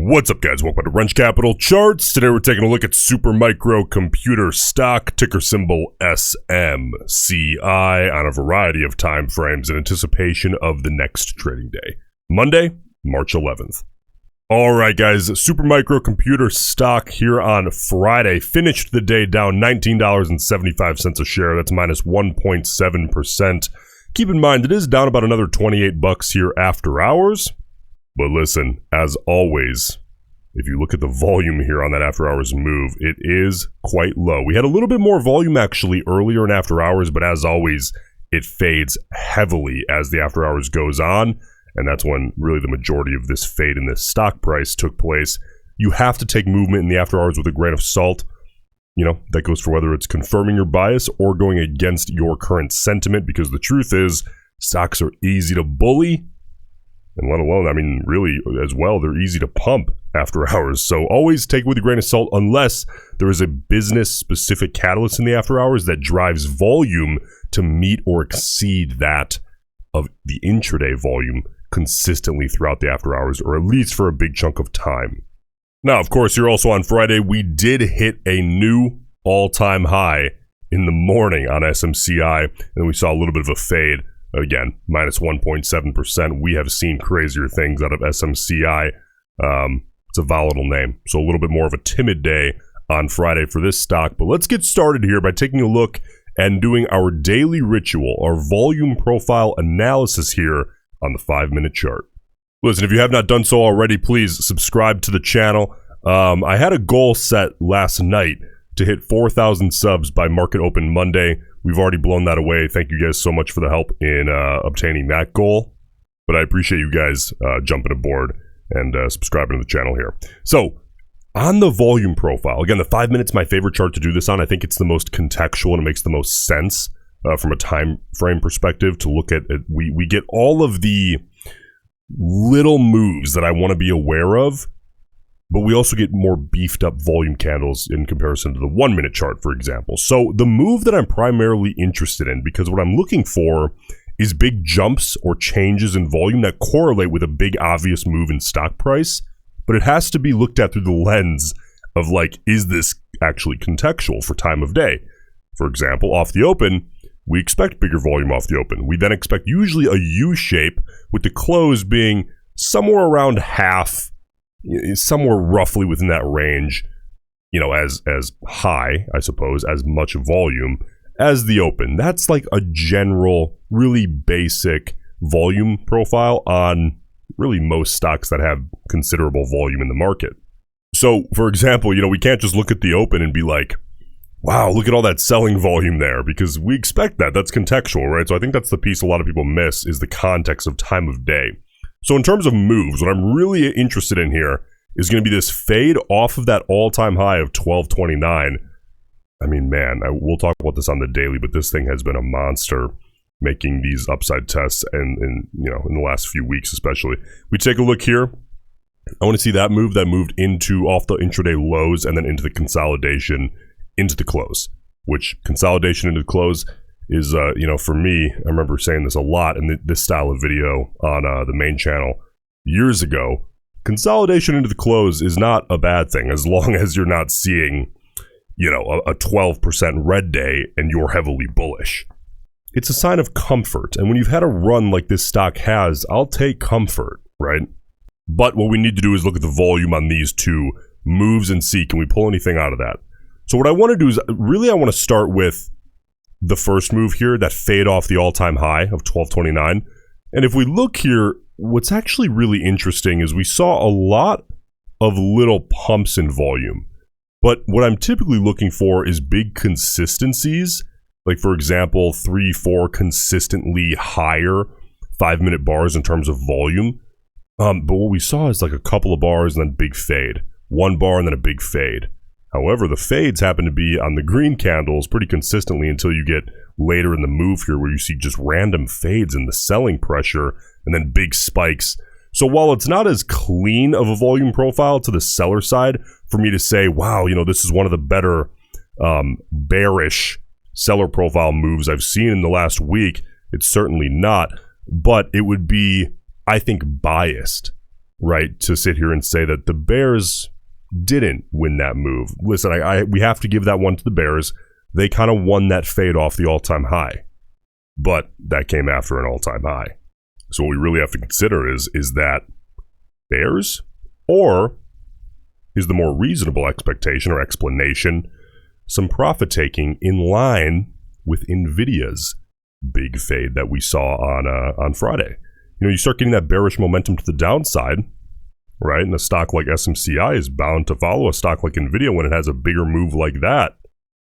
What's up, guys? Welcome to Roensch Capital Charts. Today we're taking a look at Supermicro computer stock, ticker symbol SMCI, on a variety of time frames in anticipation of the next trading day, Monday, March 11th. All right, guys, Supermicro computer stock here on Friday finished the day down $19.75 a share. That's minus 1.7%. Keep in mind, it is down about another 28 bucks here after hours. But listen, as always, if you look at the volume here on that after hours move, it is quite low. We had a little bit more volume actually earlier in after hours, but as always, it fades heavily as the after hours goes on. And that's when really the majority of this fade in this stock price took place. You have to take movement in the after hours with a grain of salt. You know, that goes for whether it's confirming your bias or going against your current sentiment, because the truth is stocks are easy to bully. And let alone, I mean, really, as well, they're easy to pump after hours. So always take it with a grain of salt unless there is a business-specific catalyst in the after hours that drives volume to meet or exceed that of the intraday volume consistently throughout the after hours, or at least for a big chunk of time. Now, of course, here also on Friday, we did hit a new all-time high in the morning on SMCI, and we saw a little bit of a fade. Again, minus 1.7%. We have seen crazier things out of SMCI. It's a volatile name, so a little bit more of a timid day on Friday for this stock. But let's get started here by taking a look and doing our daily ritual, our volume profile analysis here on the 5-minute chart. Listen, if you have not done so already, please subscribe to the channel. I had a goal set last night to hit 4,000 subs by market open Monday. We've already blown that away. Thank you guys so much for the help in obtaining that goal. But I appreciate you guys jumping aboard and subscribing to the channel here. So, on the volume profile, again, the 5 minutes, my favorite chart to do this on. I think it's the most contextual and it makes the most sense from a time frame perspective to look at. We get all of the little moves that I want to be aware of, but we also get more beefed up volume candles in comparison to the 1 minute chart, for example. So the move that I'm primarily interested in, because what I'm looking for is big jumps or changes in volume that correlate with a big obvious move in stock price, but it has to be looked at through the lens of like, is this actually contextual for time of day? For example, off the open, we expect bigger volume off the open. We then expect usually a U shape with the close being somewhere around half, somewhere roughly within that range, you know, as high, I suppose, as much volume as the open. That's like a general, really basic volume profile on really most stocks that have considerable volume in the market. So, for example, you know, we can't just look at the open and be like, wow, look at all that selling volume there, because we expect that. That's contextual, right? So I think that's the piece a lot of people miss, is the context of time of day. So in terms of moves, what I'm really interested in here is going to be this fade off of that all-time high of 1229. I mean, man, we'll talk about this on the daily, but this thing has been a monster making these upside tests and you know, in the last few weeks especially. We take a look here. I want to see that move that moved into off the intraday lows and then into the consolidation into the close, which consolidation into the close is, you know, for me, I remember saying this a lot in this style of video on the main channel years ago. Consolidation into the close is not a bad thing as long as you're not seeing, you know, a 12% red day and you're heavily bullish. It's a sign of comfort. And when you've had a run like this stock has, I'll take comfort, right? But what we need to do is look at the volume on these two moves and see, can we pull anything out of that? So what I want to do is really I want to start with the first move here, that fade off the all-time high of 1229. And if we look here, what's actually really interesting is we saw a lot of little pumps in volume. But what I'm typically looking for is big consistencies, like for example, 3, 4 consistently higher 5-minute bars in terms of volume. But what we saw is like a couple of bars and then big fade. 1 bar and then a big fade. However, the fades happen to be on the green candles pretty consistently until you get later in the move here where you see just random fades in the selling pressure and then big spikes. So while it's not as clean of a volume profile to the seller side for me to say, wow, you know, this is one of the better bearish seller profile moves I've seen in the last week, it's certainly not, but it would be, I think, biased right, to sit here and say that the bears didn't win that move. Listen, we have to give that one to the bears. They kind of won that fade off the all-time high, but that came after an all-time high. So what we really have to consider is that bears, or is the more reasonable expectation or explanation some profit taking in line with Nvidia's big fade that we saw on Friday? You know, you start getting that bearish momentum to the downside, right? And a stock like SMCI is bound to follow a stock like Nvidia when it has a bigger move like that.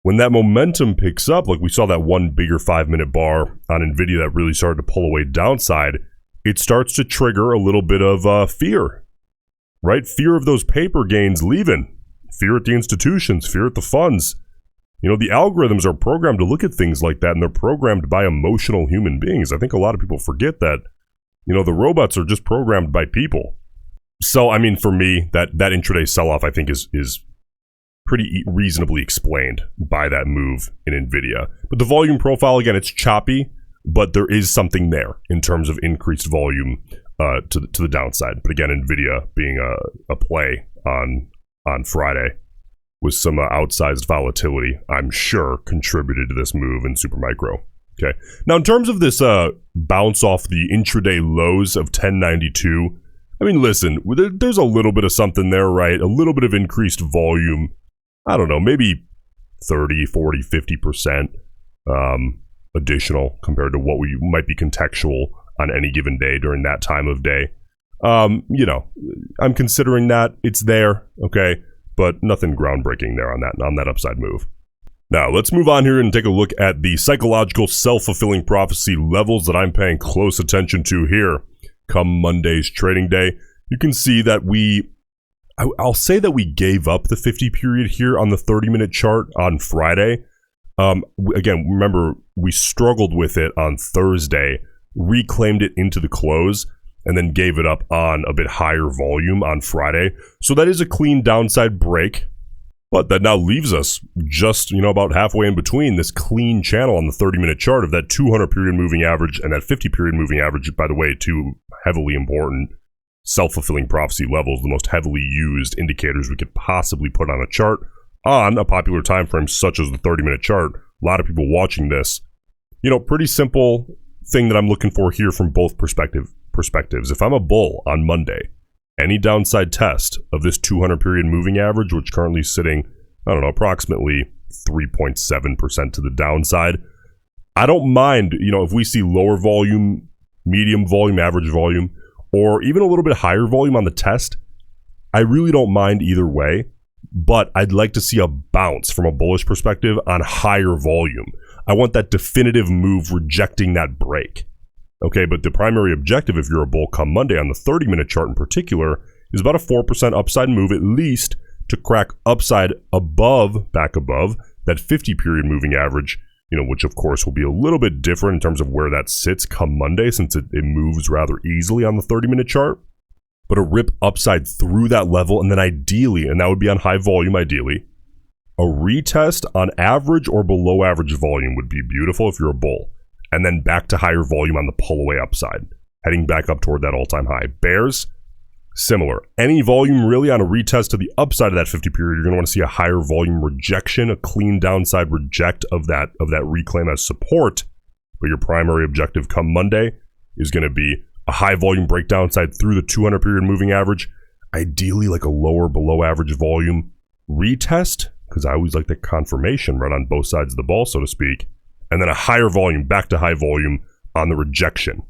When that momentum picks up, like we saw that one bigger 5-minute bar on Nvidia that really started to pull away downside, it starts to trigger a little bit of fear, right? Fear of those paper gains leaving, fear at the institutions, fear at the funds. You know, the algorithms are programmed to look at things like that, and they're programmed by emotional human beings. I think a lot of people forget that, you know, the robots are just programmed by people. So, I mean, for me, that intraday sell-off, I think, is pretty reasonably explained by that move in Nvidia. But the volume profile, again, it's choppy, but there is something there in terms of increased volume to the downside. But again, Nvidia being a play on Friday with some outsized volatility, I'm sure contributed to this move in Supermicro. Okay. Now, in terms of this bounce off the intraday lows of 1092, I mean, listen, there's a little bit of something there, right? A little bit of increased volume. I don't know, maybe 30, 40, 50% additional compared to what we might be contextual on any given day during that time of day. You know, I'm considering that it's there, okay, but nothing groundbreaking there on that upside move. Now, let's move on here and take a look at the psychological self-fulfilling prophecy levels that I'm paying close attention to here come Monday's trading day. You can see that I'll say that we gave up the 50 period here on the 30-minute chart on Friday. Again, remember, we struggled with it on Thursday, reclaimed it into the close, and then gave it up on a bit higher volume on Friday. So that is a clean downside break, but that now leaves us just, you know, about halfway in between this clean channel on the 30-minute chart of that 200 period moving average and that 50 period moving average, by the way, two heavily important self-fulfilling prophecy levels, the most heavily used indicators we could possibly put on a chart on a popular time frame such as the 30-minute chart. A lot of people watching this. You know, pretty simple thing that I'm looking for here from both perspectives. If I'm a bull on Monday, any downside test of this 200 period moving average, which currently is sitting, I don't know, approximately 3.7% to the downside, I don't mind, you know, if we see lower volume, medium volume, average volume, or even a little bit higher volume on the test. I really don't mind either way, but I'd like to see a bounce from a bullish perspective on higher volume. I want that definitive move rejecting that break. Okay, but the primary objective if you're a bull come Monday on the 30-minute chart in particular is about a 4% upside move at least to crack upside back above that 50 period moving average, you know, which of course will be a little bit different in terms of where that sits come Monday since it moves rather easily on the 30-minute chart. But a rip upside through that level, and then ideally, and that would be on high volume ideally, a retest on average or below average volume would be beautiful if you're a bull. And then back to higher volume on the pull away upside, heading back up toward that all-time high. Bears, similar. Any volume really on a retest to the upside of that 50 period, you're going to want to see a higher volume rejection, a clean downside reject of that reclaim as support. But your primary objective come Monday is going to be a high volume break downside through the 200 period moving average, ideally like a lower below average volume retest, because I always like the confirmation right on both sides of the ball, so to speak, and then a higher volume back to high volume on the rejection,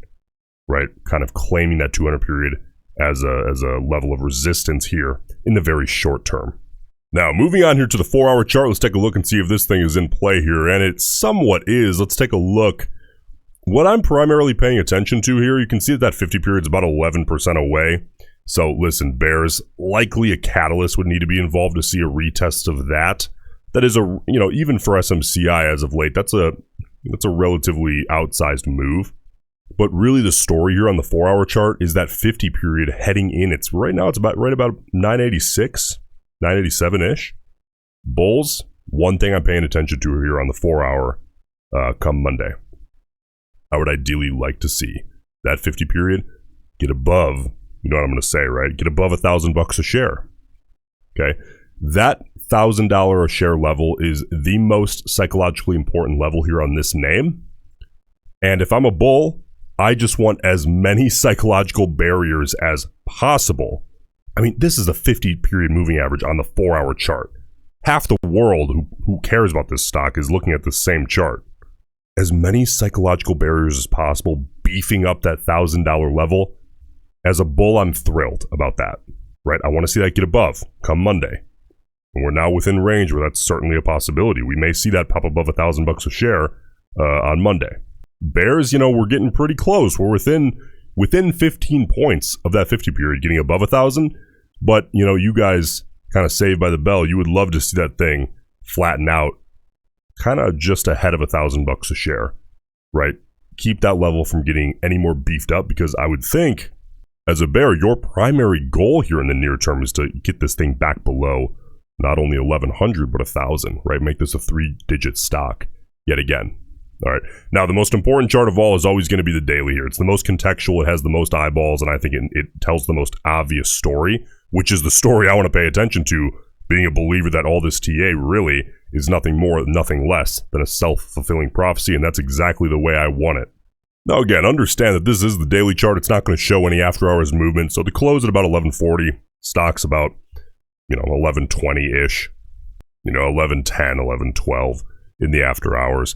right? Kind of claiming that 200 period as a level of resistance here in the very short term. Now, moving on here to the 4-hour chart, let's take a look and see if this thing is in play here, and it somewhat is. Let's take a look. What I'm primarily paying attention to here, you can see that 50 period is about 11% away. So listen, bears, likely a catalyst would need to be involved to see a retest of that. That is even for SMCI as of late, that's a relatively outsized move. But really the story here on the 4-hour chart is that 50 period heading in. It's right now, it's about 986, 987-ish. Bulls, one thing I'm paying attention to here on the 4-hour come Monday. I would ideally like to see that 50 period get above You know what I'm going to say, right? Get above $1,000 a share. Okay. That $1,000 a share level is the most psychologically important level here on this name. And if I'm a bull, I just want as many psychological barriers as possible. I mean, this is a 50-period moving average on the 4-hour chart. Half the world who cares about this stock is looking at the same chart. As many psychological barriers as possible, beefing up that $1,000 level. As a bull, I'm thrilled about that, right? I want to see that get above come Monday. And we're now within range where that's certainly a possibility. We may see that pop above $1,000 a share on Monday. Bears, we're getting pretty close. We're within 15 points of that 50 period, getting above 1,000. But, you guys kind of saved by the bell. You would love to see that thing flatten out kind of just ahead of $1,000 a share, right? Keep that level from getting any more beefed up, because I would think as a bear, your primary goal here in the near term is to get this thing back below not only 1,100, but 1,000, right? Make this a 3-digit stock yet again. All right. Now, the most important chart of all is always going to be the daily here. It's the most contextual. It has the most eyeballs, and I think it tells the most obvious story, which is the story I want to pay attention to, being a believer that all this TA really is nothing more, nothing less than a self-fulfilling prophecy, and that's exactly the way I want it. Now, again, understand that this is the daily chart. It's not going to show any after-hours movement. So the close at about 1140, stock's about 1120-ish, 1110, 1112 in the after hours.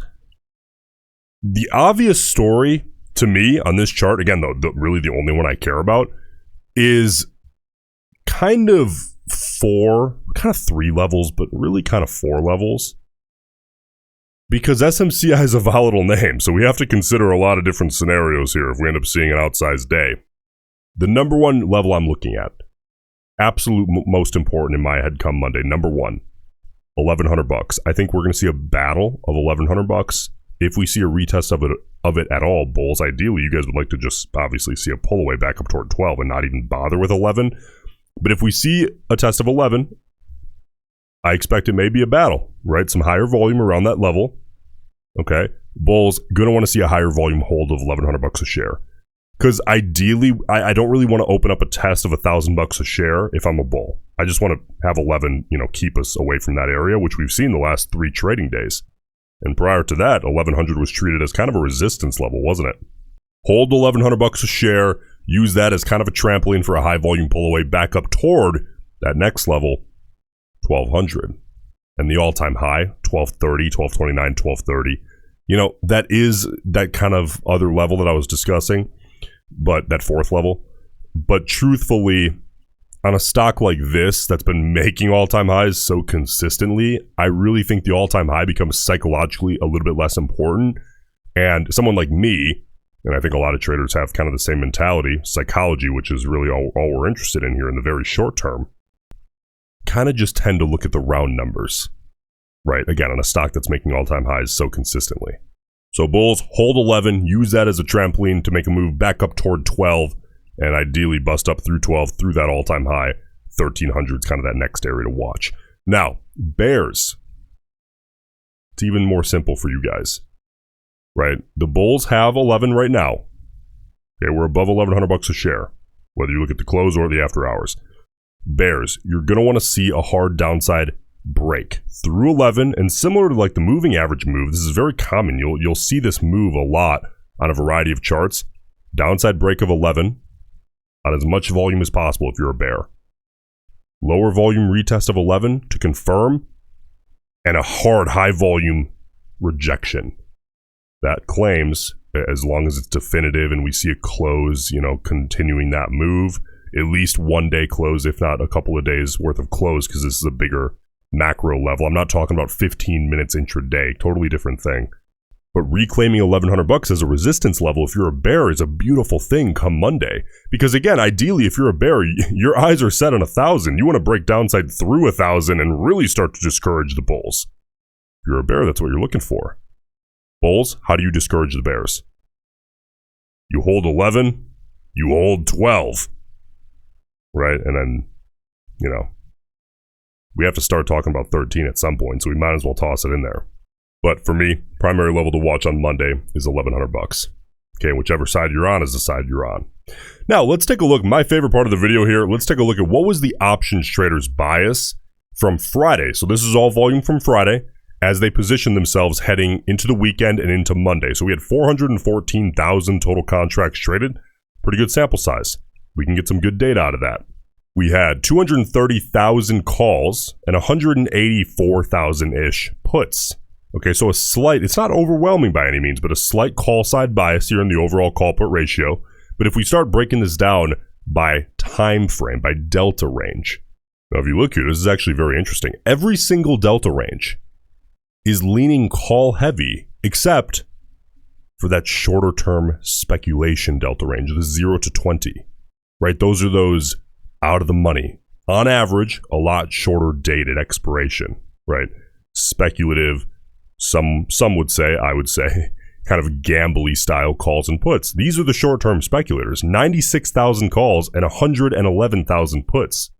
The obvious story to me on this chart, again, really the only one I care about, is kind of 3 levels, but really kind of 4 levels. Because SMCI is a volatile name, so we have to consider a lot of different scenarios here if we end up seeing an outsized day. The number one level I'm looking at, absolute most important in my head come Monday, number one, $1,100. I think we're going to see a battle of $1,100. If we see a retest of it at all, bulls, ideally, you guys would like to just obviously see a pull away back up toward 12 and not even bother with 11. But if we see a test of 11, I expect it may be a battle, right? Some higher volume around that level. Okay. Bulls, going to want to see a higher volume hold of $1,100 a share. Because ideally, I don't really want to open up a test of $1,000 a share if I'm a bull. I just want to have 11, keep us away from that area, which we've seen the last 3 trading days. And prior to that, 1,100 was treated as kind of a resistance level, wasn't it? Hold $1,100 a share, use that as kind of a trampoline for a high volume pull away back up toward that next level, 1,200. And the all-time high, 1,230, 1,229, 1,230. That is that kind of other level that I was discussing, but that 4th level. But truthfully, on a stock like this that's been making all-time highs so consistently, I really think the all-time high becomes psychologically a little bit less important. And someone like me, and I think a lot of traders have kind of the same mentality, psychology, which is really all we're interested in here in the very short term, kind of just tend to look at the round numbers, right? Again, on a stock that's making all-time highs so consistently. So bulls, hold 11, use that as a trampoline to make a move back up toward 12, and ideally bust up through 12, through that all-time high. 1,300 is kind of that next area to watch. Now, bears. It's even more simple for you guys, right? The bulls have 11 right now. Okay, we're above $1,100 a share, whether you look at the close or the after hours. Bears, you're going to want to see a hard downside break through 11, and similar to like the moving average move, this is very common. You'll see this move a lot on a variety of charts. Downside break of 11 on as much volume as possible if you're a bear. Lower volume retest of 11 to confirm, and a hard high volume rejection. That claims, as long as it's definitive and we see a close, continuing that move, at least 1 day close, if not a couple of days worth of close, because this is a bigger macro level. I'm not talking about 15 minutes intraday, totally different thing. But reclaiming $1,100 as a resistance level, if you're a bear, is a beautiful thing come Monday. Because again, ideally, if you're a bear, your eyes are set on 1,000. You want to break downside through 1,000 and really start to discourage the bulls. If you're a bear, that's what you're looking for. Bulls, how do you discourage the bears? You hold 11, you hold 12. Right? And then, we have to start talking about 13 at some point, so we might as well toss it in there. But for me, primary level to watch on Monday is $1,100. Okay, whichever side you're on is the side you're on. Now, let's take a look. My favorite part of the video here, let's take a look at what was the options traders' bias from Friday. So this is all volume from Friday as they position themselves heading into the weekend and into Monday. So we had 414,000 total contracts traded. Pretty good sample size. We can get some good data out of that. We had 230,000 calls and 184,000-ish puts. Okay, so a slight, it's not overwhelming by any means, but a slight call side bias here in the overall call put ratio. But if we start breaking this down by time frame, by delta range, now if you look here, this is actually very interesting. Every single delta range is leaning call heavy, except for that shorter term speculation delta range, the 0 to 20, right? Those are those out of the money. On average, a lot shorter dated expiration, right? Speculative, some would say, I would say, kind of gambly style calls and puts. These are the short-term speculators, 96,000 calls and 111,000 puts.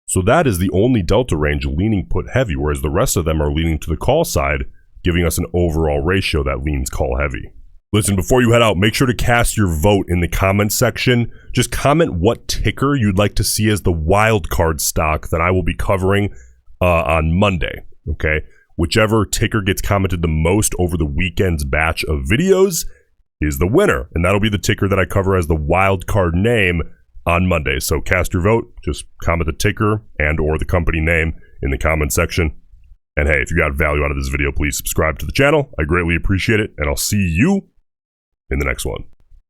So that is the only delta range leaning put heavy, whereas the rest of them are leaning to the call side, giving us an overall ratio that leans call heavy. Listen, before you head out, make sure to cast your vote in the comments section. Just comment what ticker you'd like to see as the wild card stock that I will be covering on Monday, okay? Whichever ticker gets commented the most over the weekend's batch of videos is the winner. And that'll be the ticker that I cover as the wild card name on Monday. So cast your vote, just comment the ticker and or the company name in the comment section. And hey, if you got value out of this video, please subscribe to the channel. I greatly appreciate it, and I'll see you in the next one.